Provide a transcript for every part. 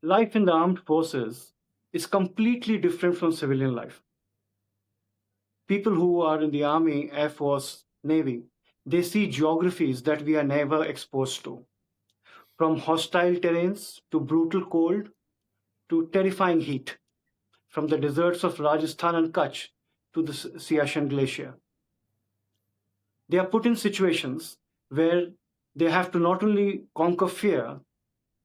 Life in the armed forces is completely different from civilian life. People who are in the army, air force, navy, they see geographies that we are never exposed to, from hostile terrains to brutal cold to terrifying heat, from the deserts of Rajasthan and Kutch to the Siachen Glacier. They are put in situations where they have to not only conquer fear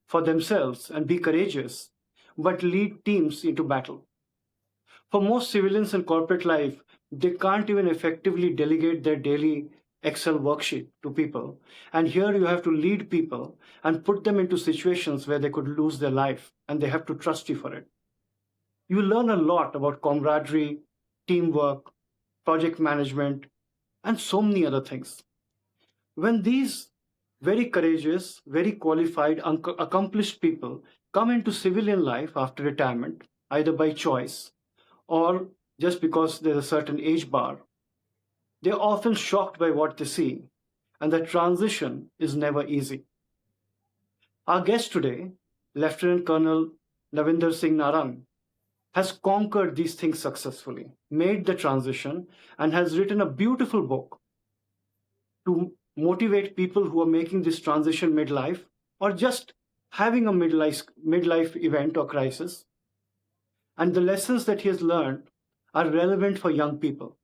for themselves and be courageous, but lead teams into battle. For most civilians in corporate life, they can't even effectively delegate their daily Excel worksheet to people. And here you have to lead people and put them into situations where they could lose their life and they have to trust you for it. You learn a lot about camaraderie, teamwork, project management, and so many other things. When these very courageous, very qualified, accomplished people come into civilian life after retirement, either by choice or just because there's a certain age bar, they're often shocked by what they see, and the transition is never easy. Our guest today, Lieutenant Colonel Navinder Narang, has conquered these things successfully, made the transition, and has written a beautiful book to motivate people who are making this transition midlife or just having a midlife event or crisis. And the lessons that he has learned are relevant for young people.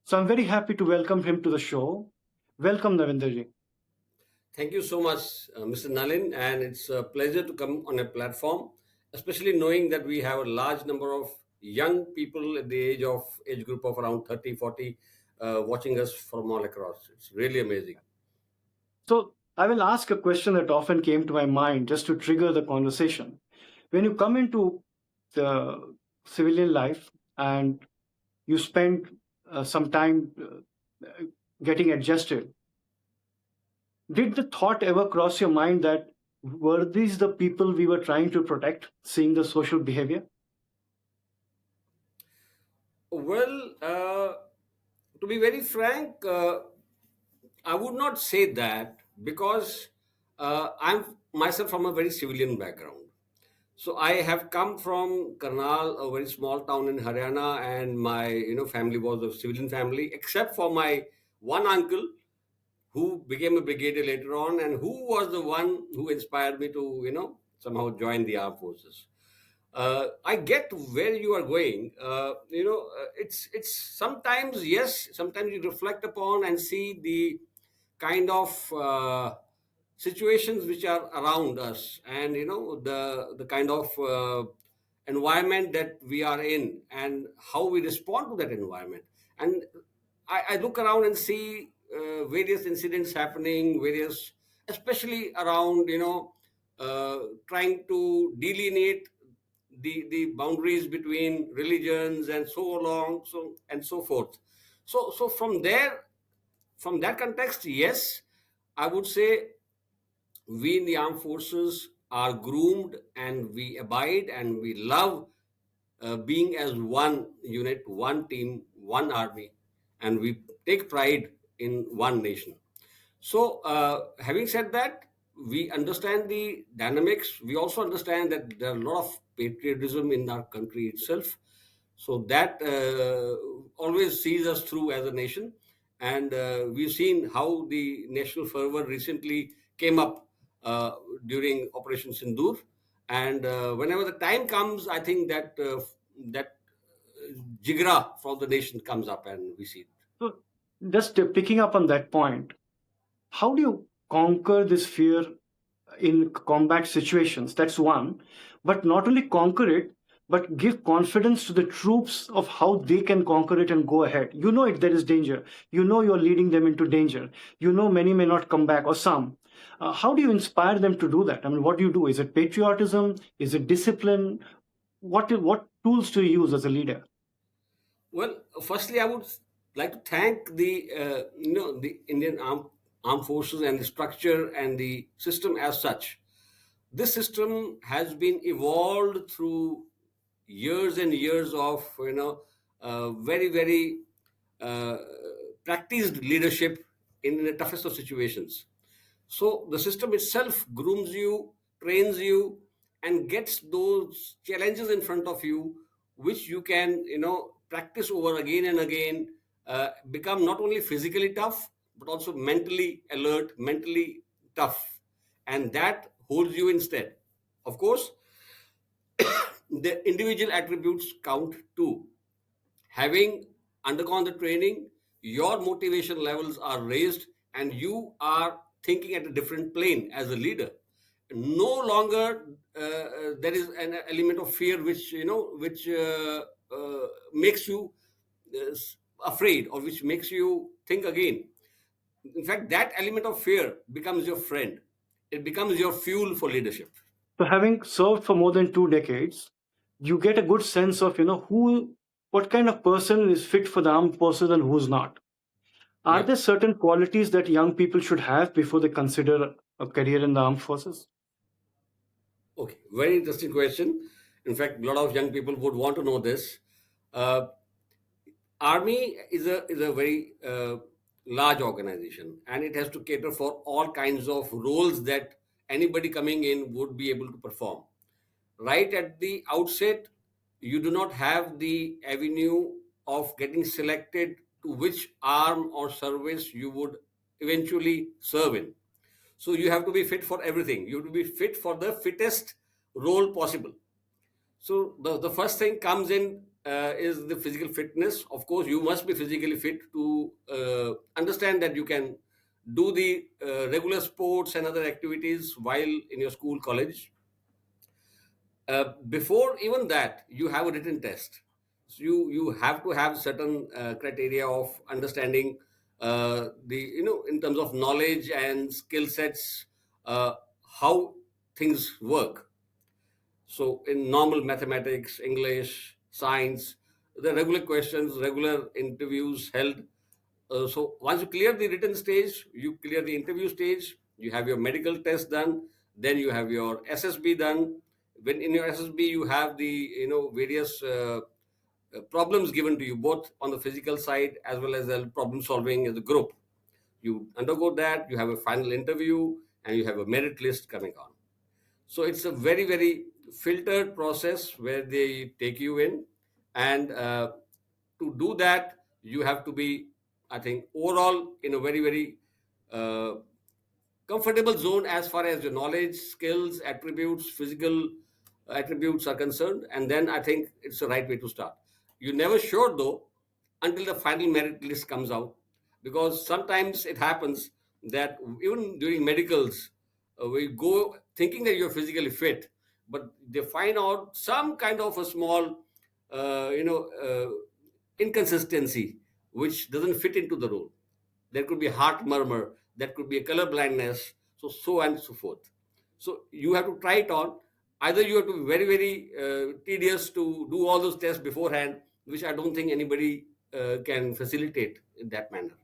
So I'm very happy to welcome him to the show. Welcome, Navinderji. Thank you so much, Mr. Nalin, and it's a pleasure to come on a platform, especially knowing that we have a large number of young people at the age group of around 30, 40, watching us from all across. It's really amazing. So I will ask a question that often came to my mind just to trigger the conversation. When you come into the civilian life and you spend some time getting adjusted, did the thought ever cross your mind that were these the people we were trying to protect, seeing the social behavior? Well, to be very frank, I would not say that because I'm myself from a very civilian background. So I have come from Karnal, a very small town in Haryana, and my family was a civilian family, except for my one uncle who became a brigadier later on, and who was the one who inspired me to somehow join the armed forces. I get where you are going. It's sometimes yes, sometimes you reflect upon and see the kind of situations which are around us, and the kind of environment that we are in, and how we respond to that environment. And I look around and see various incidents happening, various, especially around trying to delineate the boundaries between religions and so along, so and so forth. So from there, from that context, yes, I would say we in the armed forces are groomed, and we abide and we love being as one unit, one team, one army, and we take pride in one nation. So, having said that, we understand the dynamics. We also understand that there are a lot of patriotism in our country itself. So that always sees us through as a nation. And we've seen how the national fervor recently came up during Operation Sindoor. And whenever the time comes, I think that jigra from the nation comes up, and we see it. So, just picking up on that point, how do you conquer this fear in combat situations? That's one. But not only conquer it, but give confidence to the troops of how they can conquer it and go ahead. You know it, there is danger. You know you're leading them into danger. You know many may not come back or some. How do you inspire them to do that? I mean, what do you do? Is it patriotism? Is it discipline? What tools do you use as a leader? Well, firstly, I would like to thank the Indian armed forces and the structure and the system as such. This system has been evolved through years and years of very uh, practiced leadership in the toughest of situations. So the system itself grooms you, trains you, and gets those challenges in front of you, which you can, practice over again and again, become not only physically tough but also mentally alert, mentally tough, and that holds you instead. Of course, the individual attributes count too. Having undergone the training, your motivation levels are raised and you are thinking at a different plane as a leader. No longer there is an element of fear which makes you uh, afraid, or which makes you think again. In fact, that element of fear becomes your friend. It becomes your fuel for leadership. So having served for more than 2 decades, you get a good sense of what kind of person is fit for the armed forces and who's not. Are Yeah. there certain qualities that young people should have before they consider a career in the armed forces? Okay, very interesting question. In fact, a lot of young people would want to know this. Uh, Army is a very large organization, and it has to cater for all kinds of roles that anybody coming in would be able to perform. Right at the outset, you do not have the avenue of getting selected to which arm or service you would eventually serve in. So you have to be fit for everything. You have to be fit for the fittest role possible. So the first thing comes in is the physical fitness. Of course, you must be physically fit to understand that you can do the regular sports and other activities while in your school, college. Before even that, you have a written test. So you have to have certain criteria of understanding the in terms of knowledge and skill sets, how things work. So in normal mathematics, English, science, the regular questions, regular interviews held. So once you clear the written stage, you clear the interview stage, you have your medical test done, then you have your SSB done. When in your SSB you have the various problems given to you, both on the physical side as well as the problem solving as a group. You undergo that, you have a final interview, and you have a merit list coming on. So it's a very, very filtered process where they take you in. And to do that, you have to be, I think, overall in a very, very uh, comfortable zone as far as your knowledge, skills, attributes, physical attributes are concerned. And then I think it's the right way to start. You're never sure though until the final merit list comes out, because sometimes it happens that even during medicals, we go thinking that you're physically fit, but they find out some kind of a small, uh, you know, uh, inconsistency which doesn't fit into the role. There could be heart murmur, that could be a color blindness, so and so forth. So you have to try it on. Either you have to be very, very tedious to do all those tests beforehand, which I don't think anybody can facilitate in that manner.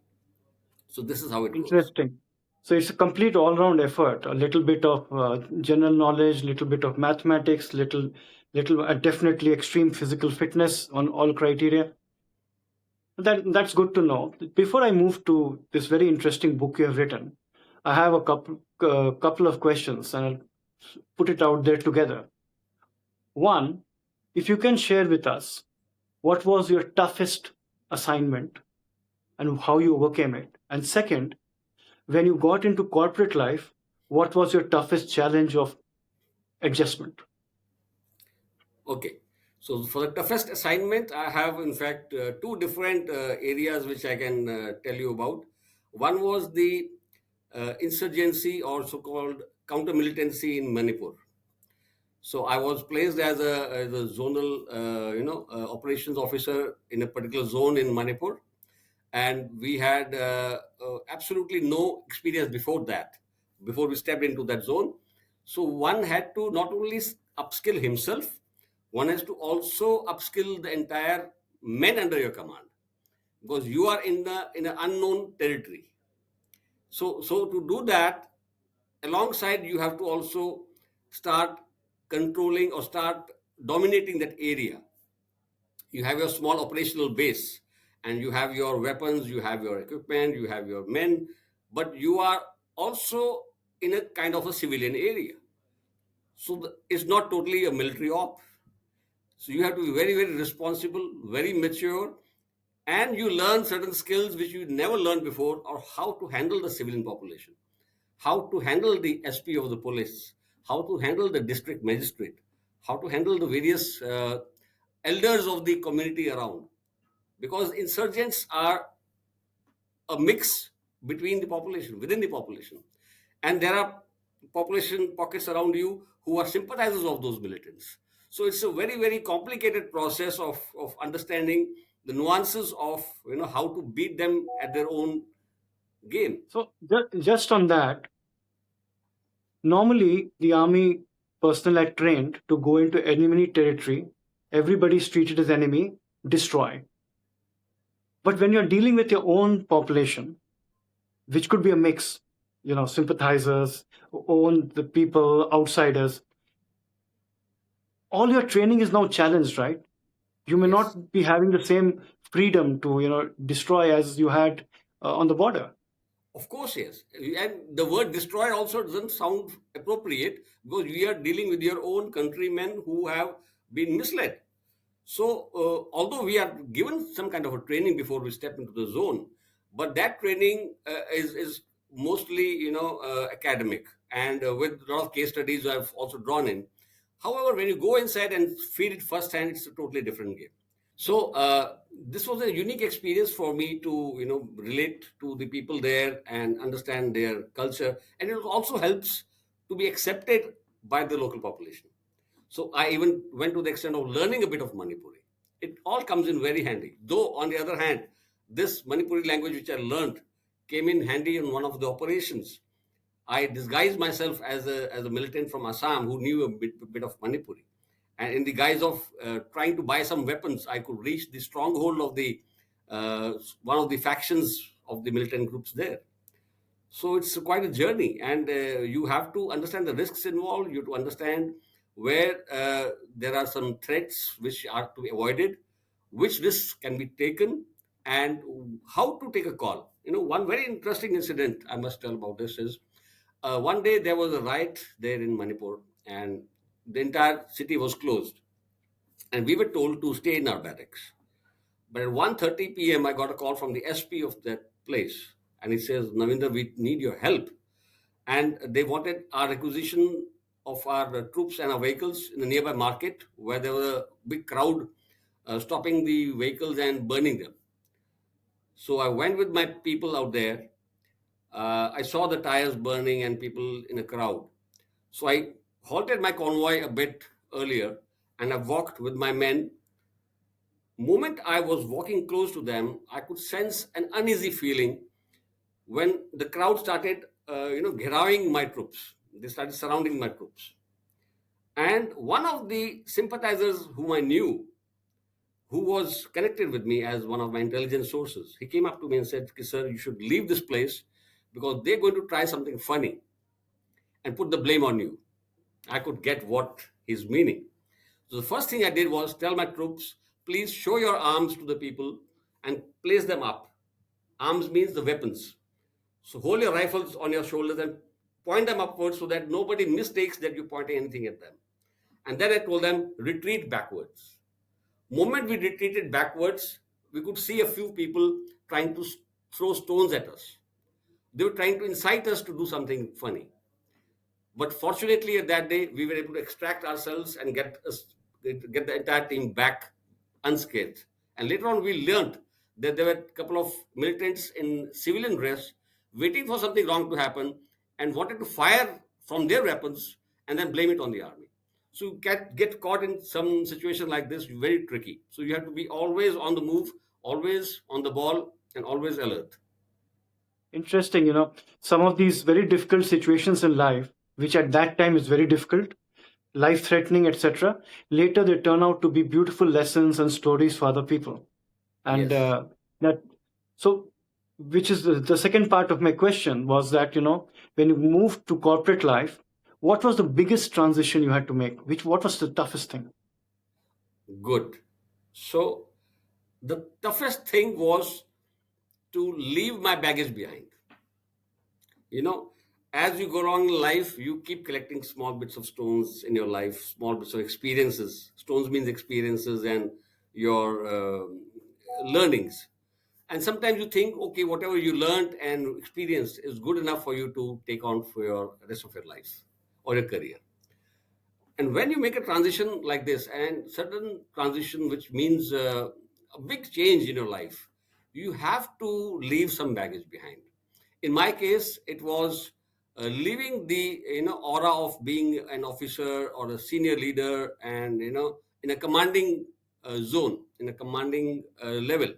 So this is how it goes. Interesting. So it's a complete all-round effort. A little bit of general knowledge, little bit of mathematics, little definitely extreme physical fitness on all criteria. That's good to know. Before I move to this very interesting book you have written, I have a couple of questions, and I'll put it out there together. One, if you can share with us what was your toughest assignment and how you overcame it. And second, when you got into corporate life, what was your toughest challenge of adjustment? Okay. So for the toughest assignment, I have in fact two different areas which I can tell you about. One was the insurgency, or so-called counter-militancy in Manipur. So I was placed as a zonal, operations officer in a particular zone in Manipur, and we had absolutely no experience before that, before we stepped into that zone. So one had to not only upskill himself, one has to also upskill the entire men under your command, because you are in an unknown territory. So to do that, alongside you have to also start controlling or start dominating that area. You have your small operational base, and you have your weapons, you have your equipment, you have your men, but you are also in a kind of a civilian area. So it's not totally a military op. So you have to be very, very responsible, very mature, and you learn certain skills which you never learned before, or how to handle the civilian population, how to handle the SP of the police, how to handle the district magistrate, how to handle the various elders of the community around. Because insurgents are a mix between the population, within the population. And there are population pockets around you who are sympathizers of those militants. So it's a very, very complicated process of understanding the nuances of how to beat them at their own game. So just on that, normally the army personnel are trained to go into enemy territory. Everybody's treated as enemy, destroy. But when you're dealing with your own population, which could be a mix, sympathizers, own the people, outsiders, all your training is now challenged, right? You may Yes. not be having the same freedom to, destroy as you had on the border. Of course, yes. And the word destroy also doesn't sound appropriate because we are dealing with your own countrymen who have been misled. So, although we are given some kind of a training before we step into the zone, but that training is mostly, academic, and with a lot of case studies I've also drawn in. However, when you go inside and feel it firsthand, it's a totally different game. So this was a unique experience for me to relate to the people there and understand their culture, and it also helps to be accepted by the local population. So I even went to the extent of learning a bit of Manipuri. It all comes in very handy. Though on the other hand, this Manipuri language which I learned came in handy in one of the operations. I disguised myself as a militant from Assam who knew a bit of Manipuri. And in the guise of trying to buy some weapons, I could reach the stronghold of the one of the factions of the militant groups there. So it's quite a journey, and you have to understand the risks involved. You have to understand where there are some threats which are to be avoided, which risks can be taken, and how to take a call. One very interesting incident I must tell about this is one day there was a riot there in Manipur, and the entire city was closed, and we were told to stay in our barracks. But at 1:30 p.m., I got a call from the SP of that place, and he says, "Navinder, we need your help." And they wanted our acquisition of our troops and our vehicles in the nearby market, where there was a big crowd stopping the vehicles and burning them. So I went with my people out there. I saw the tires burning and people in a crowd. So I halted my convoy a bit earlier, and I walked with my men. Moment I was walking close to them, I could sense an uneasy feeling when the crowd started, gherawing my troops. They started surrounding my troops. And one of the sympathizers whom I knew, who was connected with me as one of my intelligence sources, he came up to me and said, "Sir, you should leave this place because they're going to try something funny and put the blame on you." I could get what he's meaning. So the first thing I did was tell my troops, "Please show your arms to the people and place them up." Arms means the weapons. So hold your rifles on your shoulders and point them upwards so that nobody mistakes that you're pointing anything at them. And then I told them, retreat backwards. Moment we retreated backwards, we could see a few people trying to throw stones at us. They were trying to incite us to do something funny. But fortunately, at that day, we were able to extract ourselves and get the entire team back unscathed. And later on, we learned that there were a couple of militants in civilian dress waiting for something wrong to happen and wanted to fire from their weapons and then blame it on the army. So you get caught in some situation like this, very tricky. So you have to be always on the move, always on the ball, and always alert. Interesting, some of these very difficult situations in life, which at that time is very difficult, life threatening, etc., later they turn out to be beautiful lessons and stories for other people. And Yes. that, so, which is the second part of my question was that, when you moved to corporate life, what was the biggest transition you had to make? What was the toughest thing? Good. So the toughest thing was to leave my baggage behind. You know, as you go along in life, you keep collecting small bits of stones in your life, small bits of experiences. Stones means experiences and your learnings. And sometimes you think, okay, whatever you learned and experienced is good enough for you to take on for your rest of your life or your career. And when you make a transition like this, and certain transition which means a big change in your life, you have to leave some baggage behind. In my case, it was leaving the aura of being an officer or a senior leader, and in a commanding zone, in a commanding level.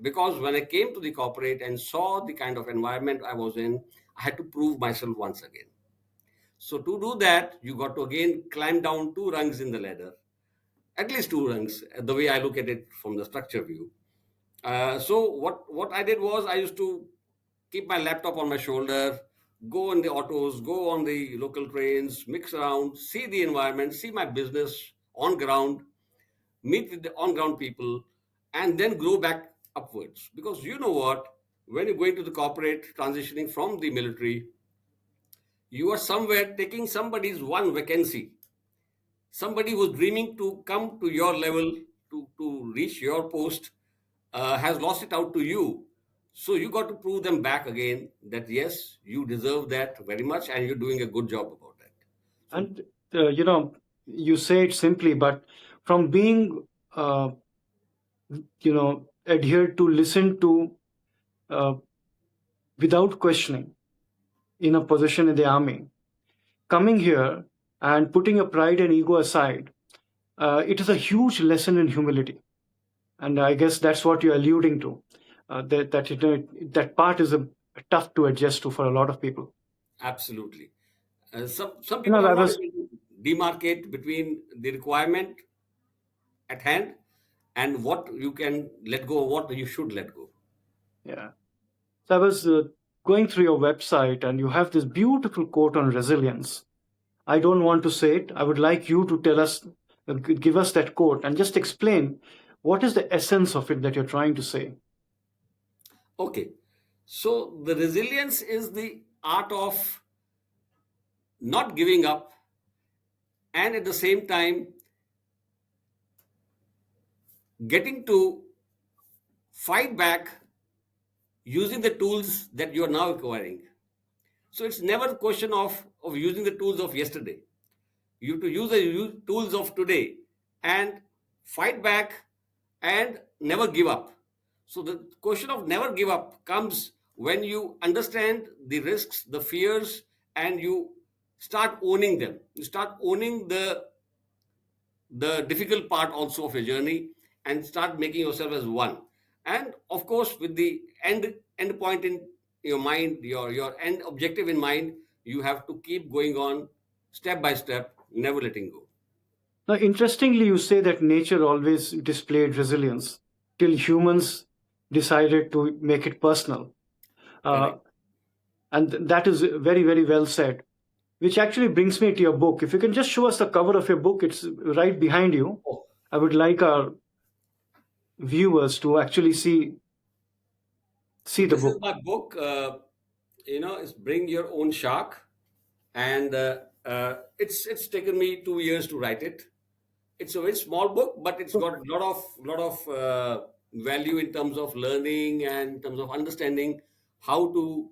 Because when I came to the corporate and saw the kind of environment I was in, I had to prove myself once again. So to do that, you got to again climb down two rungs in the ladder, at least two rungs, the way I look at it from the structure view. So what I did was I used to keep my laptop on my shoulder, go on the autos, go on the local trains, mix around, see the environment, see my business on ground, meet with the on ground people, and then grow back upwards. Because you know what, when you're going to the corporate, transitioning from the military, you are somewhere taking somebody's one vacancy. Somebody who's dreaming to come to your level, to reach your post, has lost it out to you. So you got to prove them back again that yes, you deserve that very much and you're doing a good job about that. So, And you say it simply, but from being uh, adhered to, listen to, uh, without questioning, in a position in the army, coming here and putting your pride and ego aside, it is a huge lesson in humility. And I guess that's what you're alluding to. That part is tough to adjust to for a lot of people. absolutely. Some You people know, are I not was able to demarcate between the requirement at hand and what you can let go, what you should let go. Yeah. So I was going through your website, and you have this beautiful quote on resilience. I don't want to say it. I would like you to tell us, give us that quote, and just explain what is the essence of it that you're trying to say. Okay. So the resilience is the art of not giving up and at the same time getting to fight back using the tools that you are now acquiring. So it's never a question of using the tools of yesterday. You have to use the tools of today and fight back and never give up. So the question of never give up comes when you understand the risks, the fears, and you start owning them. You start owning the difficult part also of your journey and start making yourself as one. And of course, with the end point in your mind, your end objective in mind, you have to keep going on step by step, never letting go. Now, interestingly, you say that nature always displayed resilience till humans decided to make it personal. Uh, Correct. and that is very, very well said. Which actually brings me to your book. If you can just show us the cover of your book, it's right behind you. Oh, I would like our viewers to actually see the this is book. my book. It's Bring Your Own Shark, and it's taken me 2 years to write it. It's a very small book, but it's got a lot of value in terms of learning and in terms of understanding how to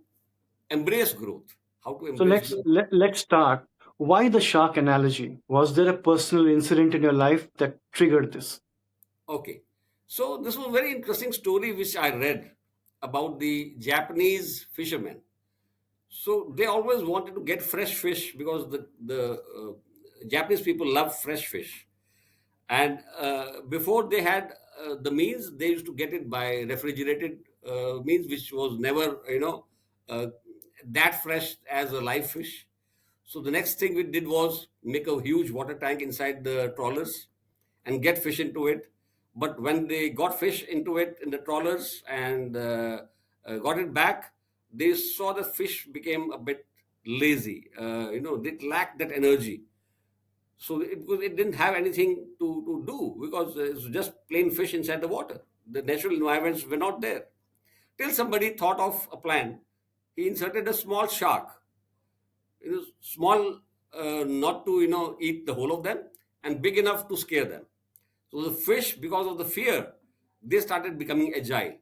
embrace growth. How to So embrace growth. let's start. Why the shark analogy? Was there a personal incident in your life that triggered this? Okay, so this was a very interesting story which I read about the Japanese fishermen. So they always wanted to get fresh fish because the Japanese people love fresh fish. And before they had the means, they used to get it by refrigerated means, which was never uh, that fresh as a live fish. So the next thing we did was make a huge water tank inside the trawlers and get fish into it. But when they got fish into it in the trawlers and got it back, they saw the fish became a bit lazy. They lacked that energy. So it didn't have anything to do because it's just plain fish inside the water. The natural environments were not there. Till somebody thought of a plan. He inserted a small shark small, not to eat the whole of them, and big enough to scare them. So the fish, because of the fear, they started becoming agile.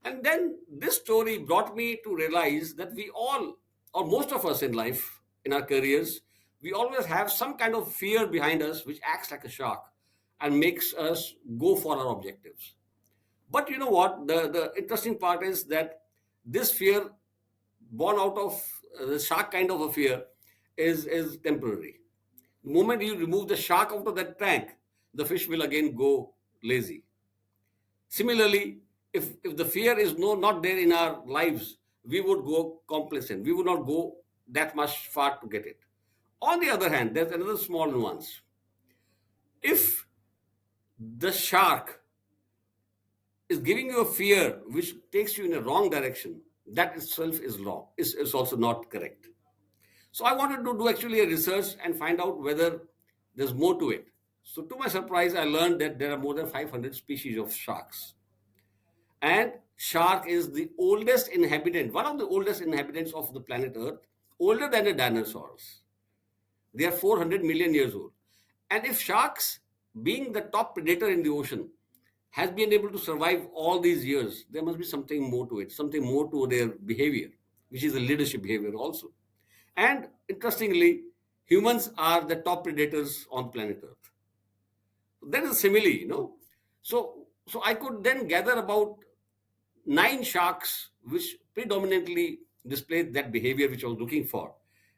And then this story brought me to realize that we all, or most of us in life, in our careers, we always have some kind of fear behind us which acts like a shark and makes us go for our objectives. But you know what? The interesting part is that this fear, born out of the shark kind of a fear, is temporary. The moment you remove the shark out of that tank, the fish will again go lazy. Similarly, if the fear is not there in our lives, we would go complacent. We would not go that much far to get it. On the other hand, there's another small nuance. If the shark is giving you a fear which takes you in a wrong direction, that itself is wrong, is also not correct. So I wanted to do actually a research and find out whether there's more to it. So to my surprise, I learned that there are more than 500 species of sharks. And shark is the oldest inhabitant, one of the oldest inhabitants of the planet Earth, older than the dinosaurs. They are 400 million years old. And if sharks, being the top predator in the ocean, has been able to survive all these years, there must be something more to it, something more to their behavior, which is a leadership behavior also. And interestingly, humans are the top predators on planet Earth. That is a simile. So I could then gather about 9 sharks which predominantly displayed that behavior which I was looking for.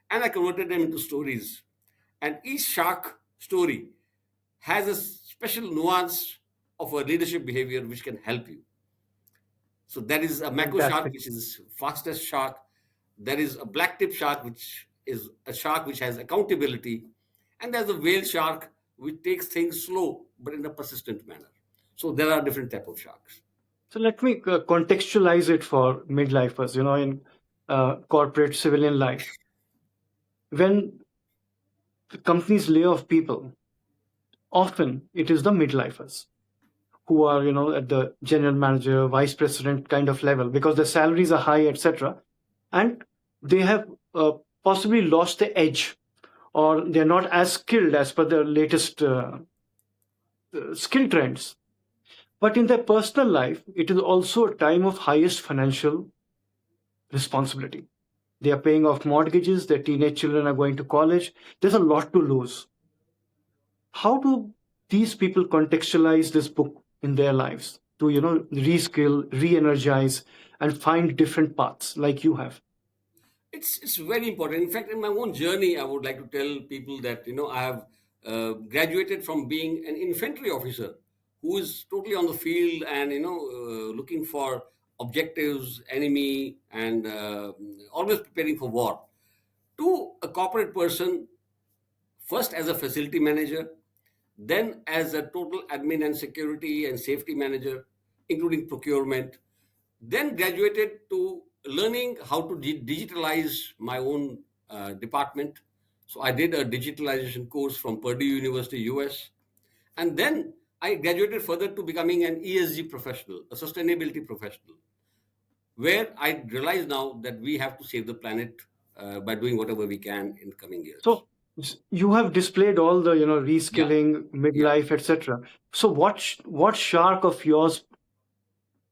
And I converted them into stories. And each shark story has a special nuance of a leadership behavior which can help you. So there is a mako shark, Fantastic. which is fastest shark. There is a black tip shark, which is a shark which has accountability. And there's a whale shark, which takes things slow but in a persistent manner. So there are different type of sharks. So let me contextualize it for midlifers, in corporate civilian life. When the companies lay off people, often it is the midlifers who are, at the general manager, vice president kind of level because their salaries are high, etc. And they have possibly lost the edge, or they're not as skilled as per the latest skill trends. But in their personal life, it is also a time of highest financial responsibility. They are paying off mortgages, their teenage children are going to college. There's a lot to lose. How do these people contextualize this book in their lives to, reskill, re-energize, and find different paths like you have? It's very important. In fact, in my own journey, I would like to tell people that I have graduated from being an infantry officer who is totally on the field and looking for objectives, enemy, and always preparing for war, to a corporate person, first as a facility manager, then as a total admin and security and safety manager, including procurement, then graduated to learning how to digitalize my own department. So I did a digitalization course from Purdue University, US. And then I graduated further to becoming an ESG professional, a sustainability professional, where I realize now that we have to save the planet by doing whatever we can in coming years. So you have displayed all the, Yeah, reskilling, yeah. midlife, etc. So what shark of yours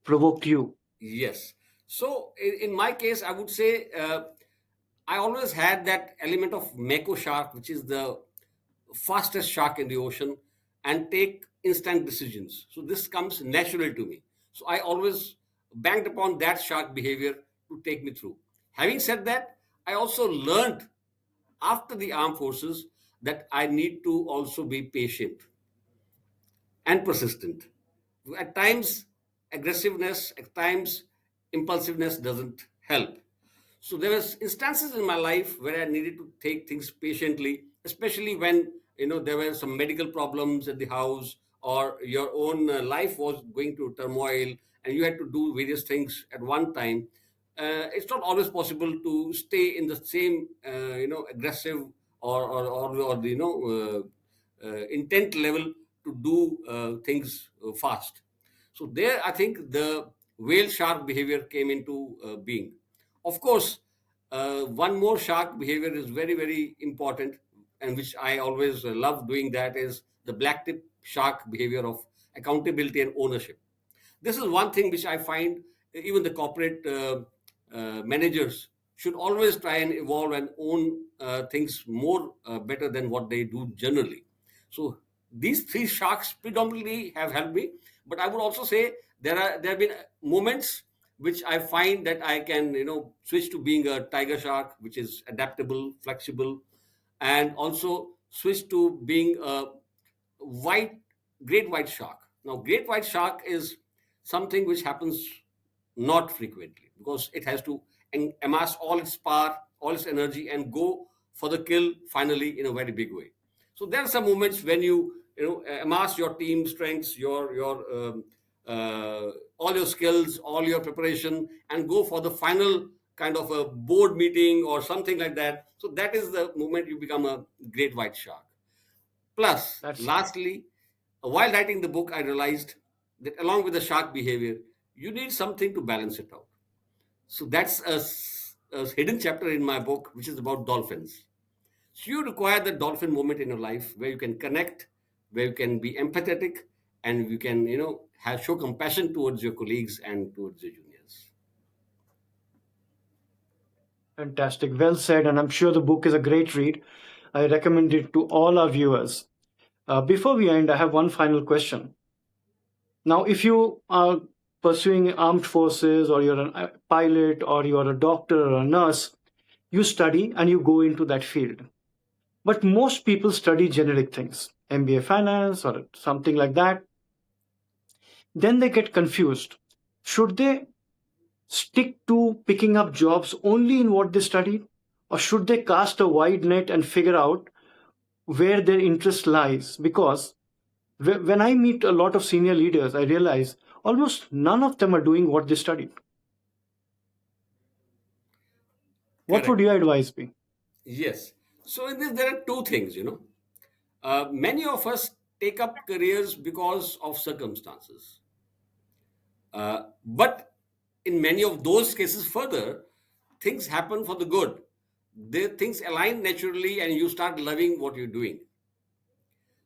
provoked you? Yes. So in my case, I would say I always had that element of mako shark, which is the fastest shark in the ocean, and take instant decisions. So this comes natural to me. So I always banked upon that shark behavior to take me through. Having said that, I also learned after the armed forces that I need to also be patient and persistent. At times, aggressiveness, at times, impulsiveness doesn't help. So there was instances in my life where I needed to take things patiently, especially when there were some medical problems at the house, or your own life was going through turmoil and you had to do various things at one time. It's not always possible to stay in the same aggressive or the intent level to do things fast. So there, I think the whale shark behavior came into being. Of course, One more shark behavior is very, very important, and which I always love doing, that is the black tip shark behavior of accountability and ownership. This is one thing which I find even the corporate managers should always try and evolve and own things more better than what they do generally. So these three sharks predominantly have helped me, but I would also say there have been moments which I find that I can switch to being a tiger shark, which is adaptable, flexible, and also switch to being a white great white shark. Now, great white shark is something which happens not frequently because it has to amass all its power, all its energy, and go for the kill finally in a very big way. So there are some moments when you amass your team strengths, your all your skills, all your preparation, and go for the final kind of a board meeting or something like that. So that is the moment you become a great white shark. Plus, That's lastly, while writing the book, I realized that along with the shark behavior, you need something to balance it out. So that's a hidden chapter in my book, which is about dolphins. So you require the dolphin moment in your life where you can connect, where you can be empathetic, and you can, have show compassion towards your colleagues and towards your juniors. fantastic. Well said. And I'm sure the book is a great read. I recommend it to all our viewers. Before we end, I have one final question. Now, if you are pursuing armed forces, or you're a pilot, or you're a doctor or a nurse, you study and you go into that field. But most people study generic things, MBA finance or something like that. Then they get confused. Should they stick to picking up jobs only in what they studied? Or should they cast a wide net and figure out where their interest lies? Because when I meet a lot of senior leaders, I realize almost none of them are doing what they studied. What would Correct. your advice be? Yes. So in this, there are two things. Many of us take up careers because of circumstances. But in many of those cases, further, things happen for the good. Things align naturally, and you start loving what you're doing.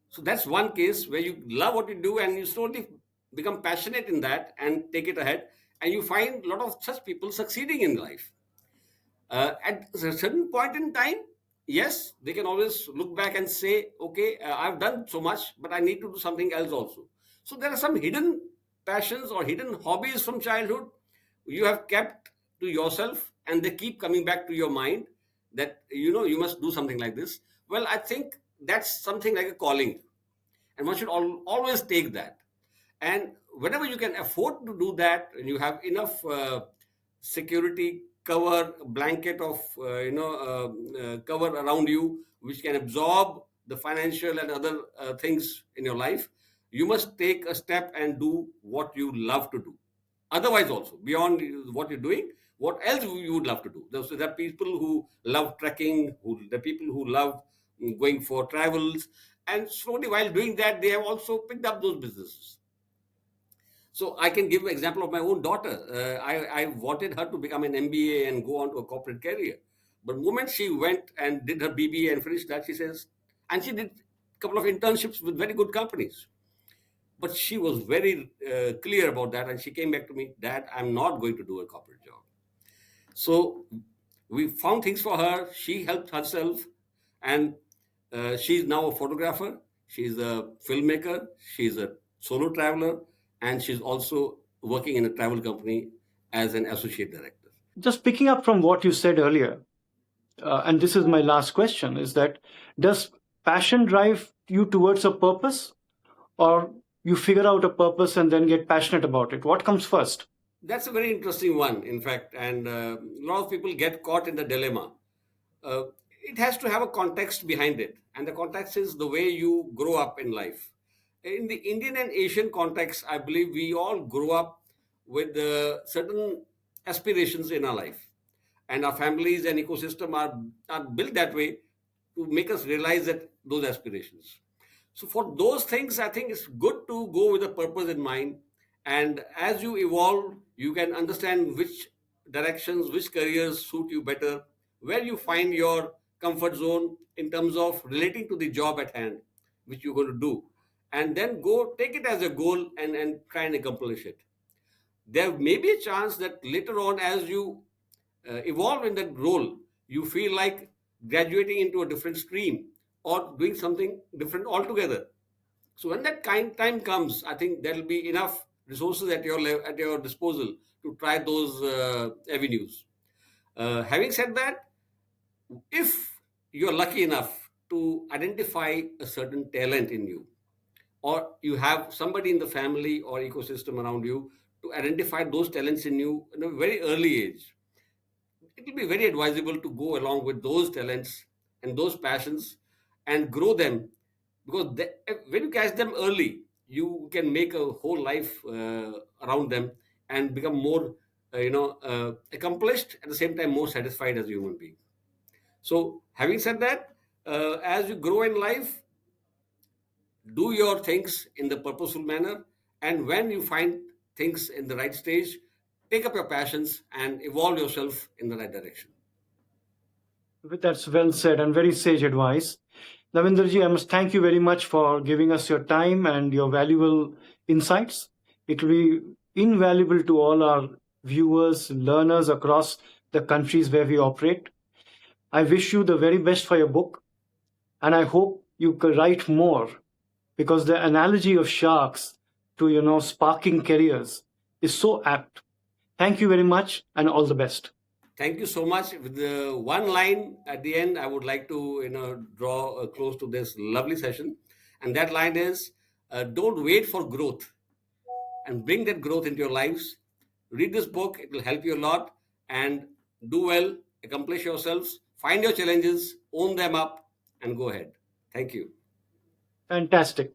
So that's one case where you love what you do, and you slowly become passionate in that and take it ahead. And you find a lot of such people succeeding in life. At a certain point in time, yes, they can always look back and say, okay, I've done so much, but I need to do something else also. So there are some hidden passions or hidden hobbies from childhood you have kept to yourself, and they keep coming back to your mind that you must do something like this. Well, I think that's something like a calling, and one should always take that. And whenever you can afford to do that, and you have enough security cover, blanket of cover around you, which can absorb the financial and other things in your life, you must take a step and do what you love to do. Otherwise also, beyond what you're doing, what else you would love to do? There are people who love trekking, the people who love going for travels, and slowly while doing that, they have also picked up those businesses. So I can give an example of my own daughter. I wanted her to become an MBA and go on to a corporate career. But the moment she went and did her BBA and finished that, she says, and she did a couple of internships with very good companies. But she was very clear about that. And she came back to me, Dad, I'm not going to do a corporate job. So we found things for her. She helped herself. And she's now a photographer. She's a filmmaker. She's a solo traveler. And she's also working in a travel company as an associate director. Just picking up from what you said earlier, and this is my last question, is that does passion drive you towards a purpose, or you figure out a purpose and then get passionate about it? What comes first? That's a very interesting one, in fact. And a lot of people get caught in the dilemma. uh, it has to have a context behind it, and the context is the way you grow up in life. In the Indian and Asian context, I believe we all grow up with certain aspirations in our life, and our families and ecosystem are built that way to make us realize that those aspirations. So for those things, I think it's good to go with a purpose in mind, and as you evolve, you can understand which directions, which careers suit you better, where you find your comfort zone in terms of relating to the job at hand, which you're going to do, and then go take it as a goal and try and accomplish it. There may be a chance that later on, as you evolve in that role, you feel like graduating into a different stream or doing something different altogether. So when that kind time comes, I think there will be enough resources at at your disposal to try those avenues. Having said that, if you're lucky enough to identify a certain talent in you, or you have somebody in the family or ecosystem around you to identify those talents in you in a very early age, it will be very advisable to go along with those talents and those passions and grow them, because when you catch them early, you can make a whole life around them and become more accomplished, at the same time more satisfied as a human being. So having said that, as you grow in life, do your things in the purposeful manner, and when you find things in the right stage, take up your passions and evolve yourself in the right direction. That's well said and very sage advice. Navinderji, I must thank you very much for giving us your time and your valuable insights. It will be invaluable to all our viewers, learners across the countries where we operate. I wish you the very best for your book, and I hope you could write more, because the analogy of sharks to sparking careers is so apt. Thank you very much and all the best. Thank you so much. With the one line at the end, I would like to draw a close to this lovely session, and that line is, don't wait for growth, and bring that growth into your lives. Read this book; it will help you a lot, and do well, accomplish yourselves, find your challenges, own them up, and go ahead. Thank you. Fantastic.